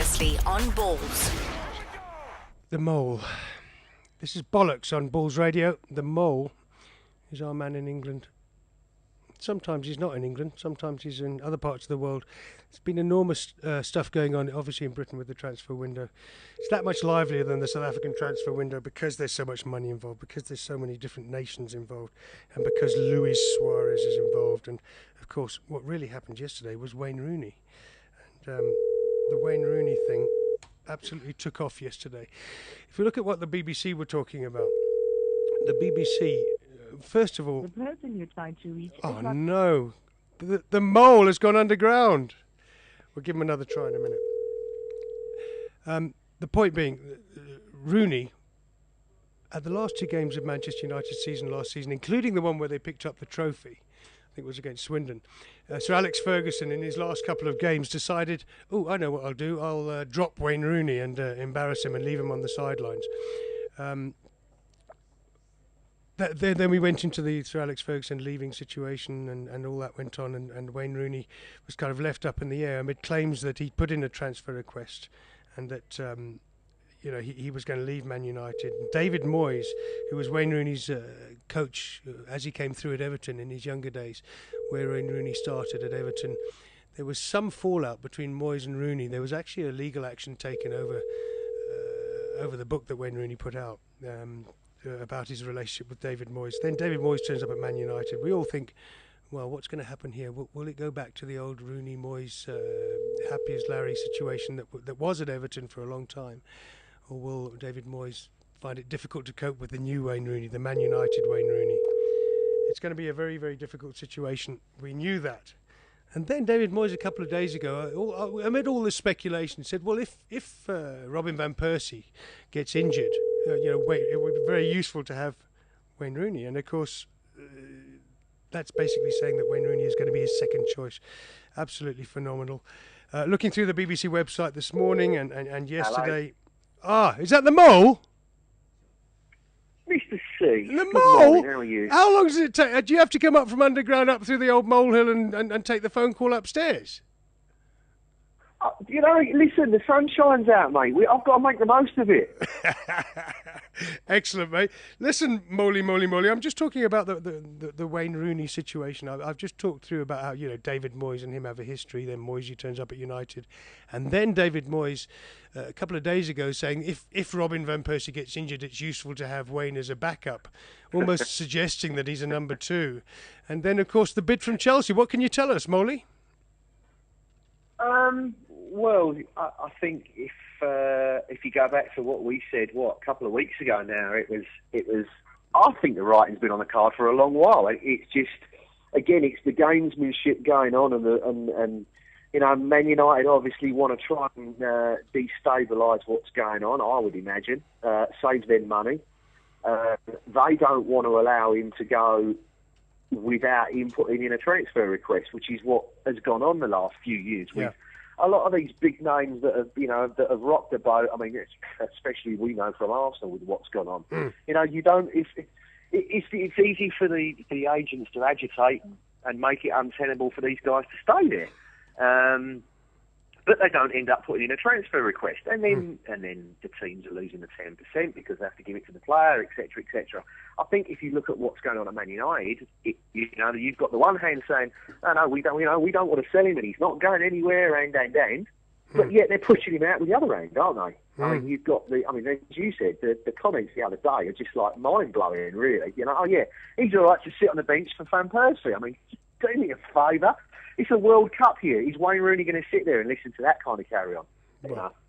Previously on Balls. The Mole. This is Bollockz on Balls Radio. The Mole is our man in England. Sometimes he's not in England, sometimes he's in other parts of the world. There's been enormous stuff going on, obviously in Britain with the transfer window. It's that much livelier than the South African transfer window because there's so much money involved, because there's so many different nations involved, and because Luis Suarez is involved. And, of course, what really happened yesterday was Wayne Rooney. And the Wayne Rooney thing absolutely took off yesterday. If we look at what the BBC were talking about, the BBC... First of all, the person you're trying to reach. Oh no, the mole has gone underground. We'll give him another try in a minute. The point being, Rooney, at the last two games of Manchester United season last season, including the one where they picked up the trophy, I think it was against Swindon, Sir Alex Ferguson in his last couple of games decided, I know what I'll do. I'll drop Wayne Rooney and embarrass him and leave him on the sidelines. Then we went into the Sir Alex Ferguson leaving situation and all that went on, and Wayne Rooney was kind of left up in the air amid claims that he put in a transfer request and that he was going to leave Man United. And David Moyes, who was Wayne Rooney's coach as he came through at Everton in his younger days, where Wayne Rooney started at Everton, there was some fallout between Moyes and Rooney. There was actually a legal action taken over the book that Wayne Rooney put out. About his relationship with David Moyes. Then David Moyes turns up at Man United. We all think, well, what's going to happen here? Will it go back to the old Rooney Moyes happy as Larry situation that was at Everton for a long time, or will David Moyes find it difficult to cope with the new Wayne Rooney, the Man United Wayne Rooney? It's going to be a very, very difficult situation. We knew that. And then David Moyes a couple of days ago, amid all this speculation, said, well, if Robin van Persie gets injured, it would be very useful to have Wayne Rooney. And, of course, that's basically saying that Wayne Rooney is going to be his second choice. Absolutely phenomenal. Looking through the BBC website this morning and yesterday... Hello. Is that the Mole? Mr. C. The Good Mole? Morning. How are you? How long does it take? Do you have to come up from underground up through the old molehill and take the phone call upstairs? Listen, the sun shines out, mate. I've got to make the most of it. Excellent, mate. Listen, Molly, I'm just talking about the Wayne Rooney situation. I've just talked through about how, David Moyes and him have a history. Then Moyes turns up at United. And then David Moyes, a couple of days ago, saying if Robin van Persie gets injured, it's useful to have Wayne as a backup, almost suggesting that he's a number two. And then, of course, the bid from Chelsea. What can you tell us, Molly? Well, I think if you go back to what we said, a couple of weeks ago now, it was. I think the writing's been on the card for a long while. It's just, again, it's the gamesmanship going on, and Man United obviously want to try and destabilise what's going on. I would imagine saves them money. They don't want to allow him to go without him putting in a transfer request, which is what has gone on the last few years. Yeah. A lot of these big names that have rocked the boat. I mean, especially we know from Arsenal with what's gone on. You don't. It's easy for the agents to agitate and make it untenable for these guys to stay there. But they don't end up putting in a transfer request, and then the teams are losing the 10% because they have to give it to the player, etc., etc. I think if you look at what's going on at Man United, you've got the one hand saying, "No, we don't want to sell him, and he's not going anywhere," and. But yet they're pushing him out with the other end, aren't they? I mean, you've got as you said, the comments the other day are just like mind blowing, really. He's all right to sit on the bench for Van Persie. I mean, do me a favour. It's a World Cup here. Is Wayne Rooney going to sit there and listen to that kind of carry on?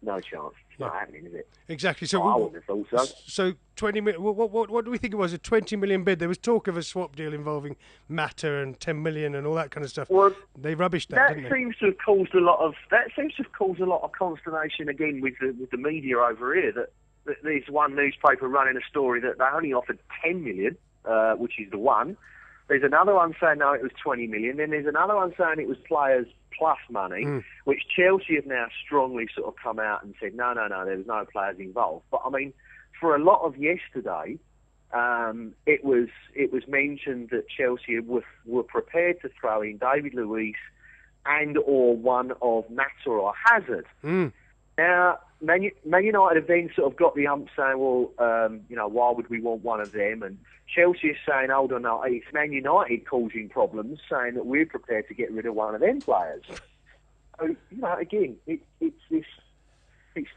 No chance. It's not happening, is it? Exactly. So I wouldn't have thought so. So 20 million. What do we think it was? A 20 million bid. There was talk of a swap deal involving Mata and 10 million and all that kind of stuff. Well, they rubbished that, didn't they? That seems to have caused a lot of consternation again with the media over here. That there's one newspaper running a story that they only offered 10 million, which is the one. There's another one saying, no, it was 20 million. Then there's another one saying it was players plus money, which Chelsea have now strongly sort of come out and said, no, there was no players involved. But, I mean, for a lot of yesterday, it was mentioned that Chelsea were prepared to throw in David Luiz and or one of Mata or Hazard. Now, Man United have then sort of got the ump saying, well, why would we want one of them? And Chelsea is saying, hold on, no, it's Man United causing problems, saying that we're prepared to get rid of one of them players. So, again, it's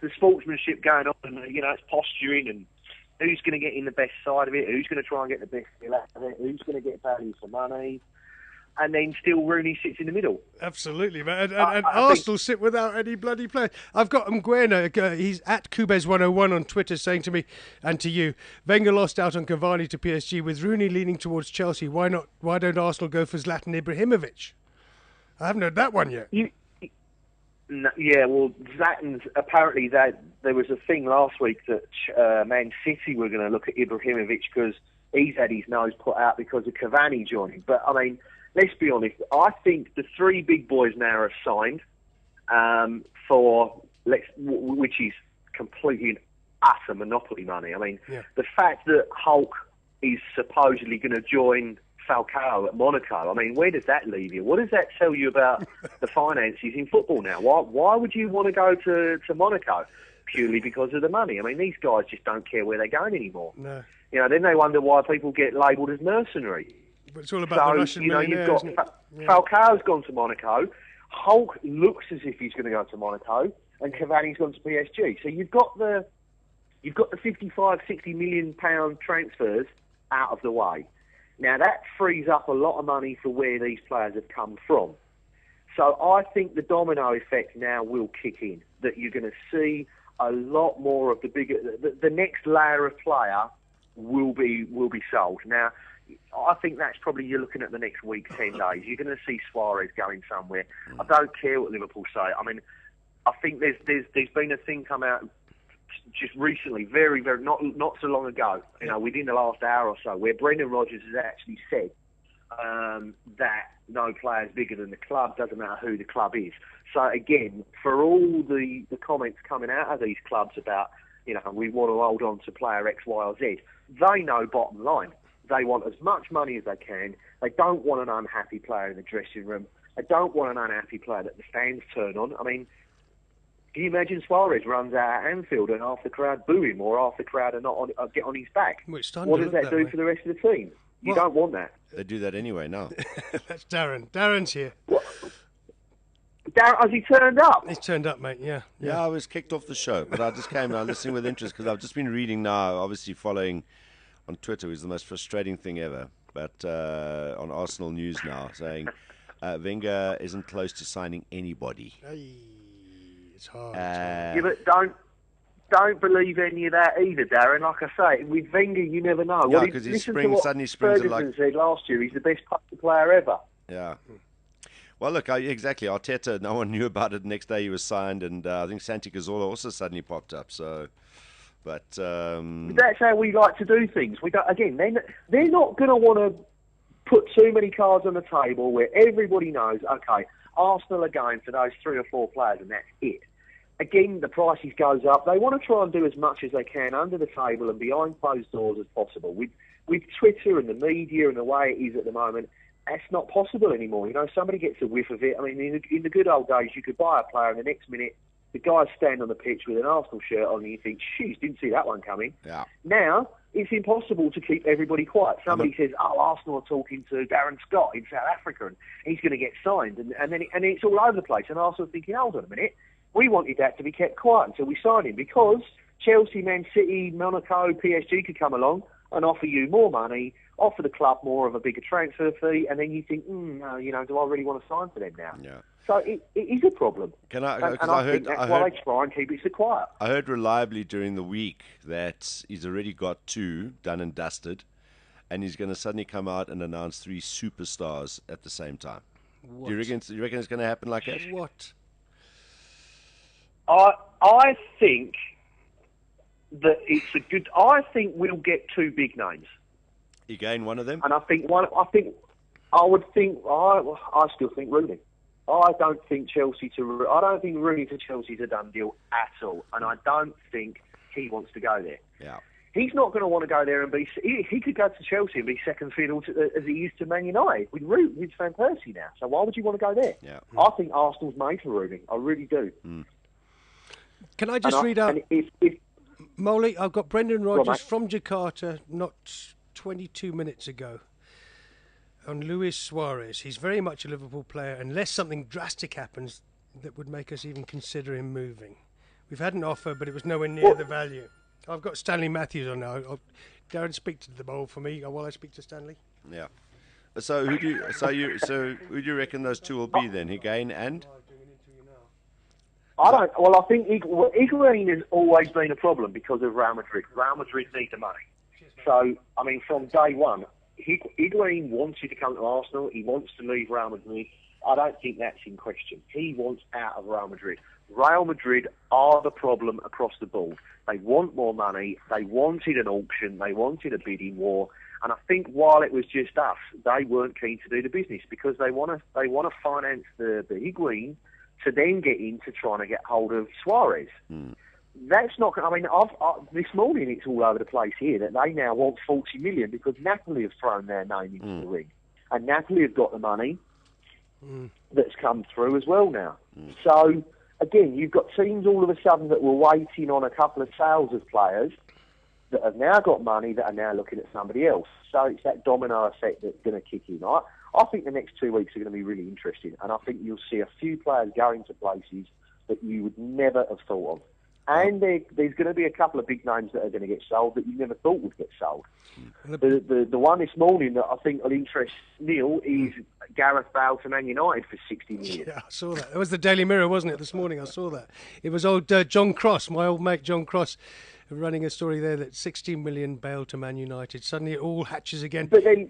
the sportsmanship going on, and, it's posturing, and who's going to get in the best side of it, who's going to try and get the best deal out of it, who's going to get value for money. And then still Rooney sits in the middle. Absolutely, man. And Arsenal sit without any bloody players. I've got Mguena, he's at Kubes101 on Twitter, saying to me and to you, Wenger lost out on Cavani to PSG with Rooney leaning towards Chelsea. Why don't Arsenal go for Zlatan Ibrahimovic? I haven't heard that one yet. Zlatan's, apparently there was a thing last week that Man City were going to look at Ibrahimovic because he's had his nose put out because of Cavani joining. But, I mean, let's be honest, I think the three big boys now are signed which is completely and utter monopoly money. I mean, The fact that Hulk is supposedly going to join Falcao at Monaco, I mean, where does that leave you? What does that tell you about the finances in football now? Why would you want to go to Monaco? Purely because of the money. I mean, these guys just don't care where they're going anymore. No. Then they wonder why people get labelled as mercenary. But it's all about the Russian millionaire, you've got Falcao's gone to Monaco, Hulk looks as if he's going to go to Monaco, and Cavani's gone to PSG. So you've got the 55, 60 million pound transfers out of the way. Now that frees up a lot of money for where these players have come from. So I think the domino effect now will kick in. That you're going to see a lot more of the next layer of player will be sold. Now, I think that's probably, you're looking at the next week, 10 days. You're going to see Suarez going somewhere. I don't care what Liverpool say. I mean, I think there's been a thing come out just recently, very, very, not so long ago, within the last hour or so, where Brendan Rodgers has actually said that no player's bigger than the club, doesn't matter who the club is. So again, for all the comments coming out of these clubs about, we want to hold on to player X, Y or Z, they know bottom line. They want as much money as they can. They don't want an unhappy player in the dressing room. They don't want an unhappy player that the fans turn on. I mean, can you imagine Suarez runs out at Anfield and half the crowd boo him, or half the crowd are get on his back? What does that do for the rest of the team? You don't want that. They do that anyway now. That's Darren. Darren's here. What? Darren, has he turned up? He's turned up, mate, yeah. Yeah, I was kicked off the show, but I just came out listening with interest because I've just been reading now, obviously following on Twitter, is the most frustrating thing ever, but on Arsenal News now, saying Wenger isn't close to signing anybody. It's hard. Yeah, but don't believe any of that either, Darren. Like I say, with Wenger, you never know. Yeah, because he suddenly springs it like... said last year, he's the best player ever. Yeah. Well, look, exactly. Arteta, no one knew about it. The next day he was signed, and I think Santi Cazorla also suddenly popped up. So, but that's how we like to do things. We don't. Again, they're not going to want to put too many cards on the table where everybody knows. Okay, Arsenal are going for those 3 or 4 players, and that's it. Again, the prices goes up. They want to try and do as much as they can under the table and behind closed doors as possible. With Twitter and the media and the way it is at the moment, that's not possible anymore. Somebody gets a whiff of it. I mean, in the good old days, you could buy a player and the next minute the guys stand on the pitch with an Arsenal shirt on and you think, jeez, didn't see that one coming. Yeah. Now, it's impossible to keep everybody quiet. Somebody says, Arsenal are talking to Darren Scott in South Africa and he's going to get signed. And then it's all over the place. And Arsenal thinking, hold on a minute, we wanted that to be kept quiet until we sign him because Chelsea, Man City, Monaco, PSG could come along and offer you more money, offer the club more of a bigger transfer fee, and then you think, no, do I really want to sign for them now? Yeah. So it is a problem. I think that's why they try and keep it so quiet. I heard reliably during the week that he's already got 2 done and dusted, and he's going to suddenly come out and announce 3 superstars at the same time. What? Do you reckon it's going to happen like that? What? I think that it's a good. I think we'll get 2 big names. Again, one of them. And I still think Rooney. I don't think Rooney to Chelsea is a done deal at all, and I don't think he wants to go there. Yeah. He's not going to want to go there and be. He could go to Chelsea and be second fiddle as he is to Man United with Van Persie now. So why would you want to go there? Yeah. I think Arsenal's made for Rooney. I really do. Can I just read out? And if Molly, I've got Brendan on, Rodgers mate. from Jakarta not 22 minutes ago on Luis Suarez. He's very much a Liverpool player unless something drastic happens that would make us even consider him moving. We've had an offer, but it was nowhere near the value. I've got Stanley Matthews on now. Darren, speak to the ball for me while I speak to Stanley. Yeah. So who do you reckon those two will be then? Higuain and? I don't. Well, I think Higuain has always been a problem because of Real Madrid. Real Madrid need the money. So, I mean, from day one, Higuain wanted to come to Arsenal. He wants to leave Real Madrid. I don't think that's in question. He wants out of Real Madrid. Real Madrid are the problem across the board. They want more money. They wanted an auction. They wanted a bidding war. And I think while it was just us, they weren't keen to do the business because they want to finance the Higuain to then get into trying to get hold of Suarez. That's not. I mean, this morning it's all over the place here that they now want 40 million because Napoli have thrown their name into the ring, and Napoli have got the money that's come through as well now. So again, you've got teams all of a sudden that were waiting on a couple of sales of players that have now got money that are now looking at somebody else. So it's that domino effect that's going to kick in. I think the next 2 weeks are going to be really interesting, and I think you'll see a few players going to places that you would never have thought of. And there's going to be a couple of big names that are going to get sold that you never thought would get sold. The one this morning that I think will interest Neal is Gareth Bale to Man United for 60 million. Yeah, I saw that. It was the Daily Mirror, wasn't it, this morning? I saw that. It was old John Cross, my old mate John Cross, running a story there that 16 million Bale to Man United. Suddenly it all hatches again. But then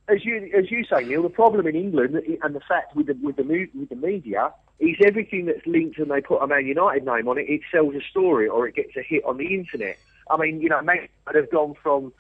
as you say, Neil, the problem in England and the fact with the media is everything that's linked and they put a Man United name on it, it sells a story or it gets a hit on the internet. I mean, Man United have gone from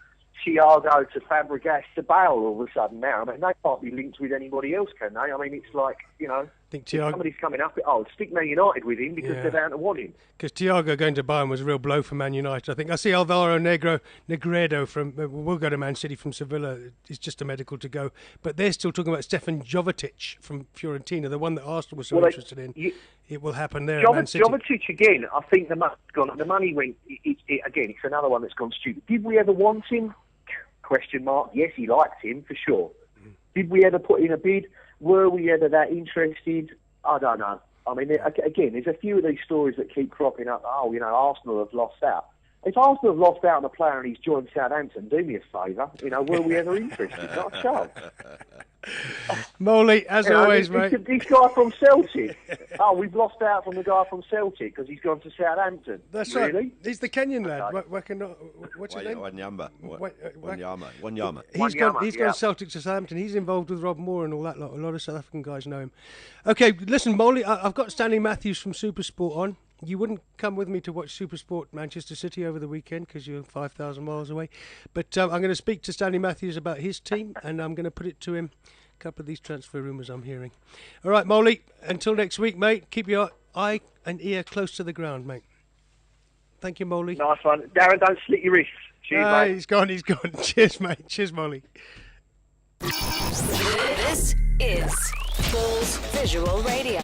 Thiago to Fabregas to Bale all of a sudden now. I mean, they can't be linked with anybody else, can they? I mean, it's like, I think Thiago, somebody's coming up, stick Man United with him because they're bound to want him. Because Thiago going to Bayern was a real blow for Man United, I think. I see Alvaro Negredo from, we'll go to Man City from Sevilla. It's just a medical to go. But they're still talking about Stefan Jovetic from Fiorentina, the one that Arsenal was so interested in. It will happen there at Man City. Jovetic, again, I think the money went, again, it's another one that's gone stupid. Did we ever want him? Question mark. Yes, he liked him, for sure. Did we ever put in a bid? Were we ever that interested? I don't know. I mean, again, there's a few of these stories that keep cropping up. Arsenal have lost out. If Arsenal have lost out on a player and he's joined Southampton, do me a favour. Were we ever interested? Not a chance. Molly, as always, mate. This guy from Celtic. We've lost out from the guy from Celtic because he's gone to Southampton. That's really? Right. He's the Kenyan lad. What's his name? Wanyama. He's gone Celtic to Southampton. He's involved with Rob Moore and all that lot. A lot of South African guys know him. Okay, listen, Molly, I've got Stanley Matthews from SuperSport on. You wouldn't come with me to watch SuperSport Manchester City over the weekend because you're 5,000 miles away. But I'm going to speak to Stanley Matthews about his team, and I'm going to put it to him. A couple of these transfer rumours I'm hearing. All right, Molly, until next week, mate, keep your eye and ear close to the ground, mate. Thank you, Molly. Nice one. Darren, don't slit your wrists. Cheers, mate. He's gone. Cheers, mate. Cheers, Molly. This is Balls Visual Radio.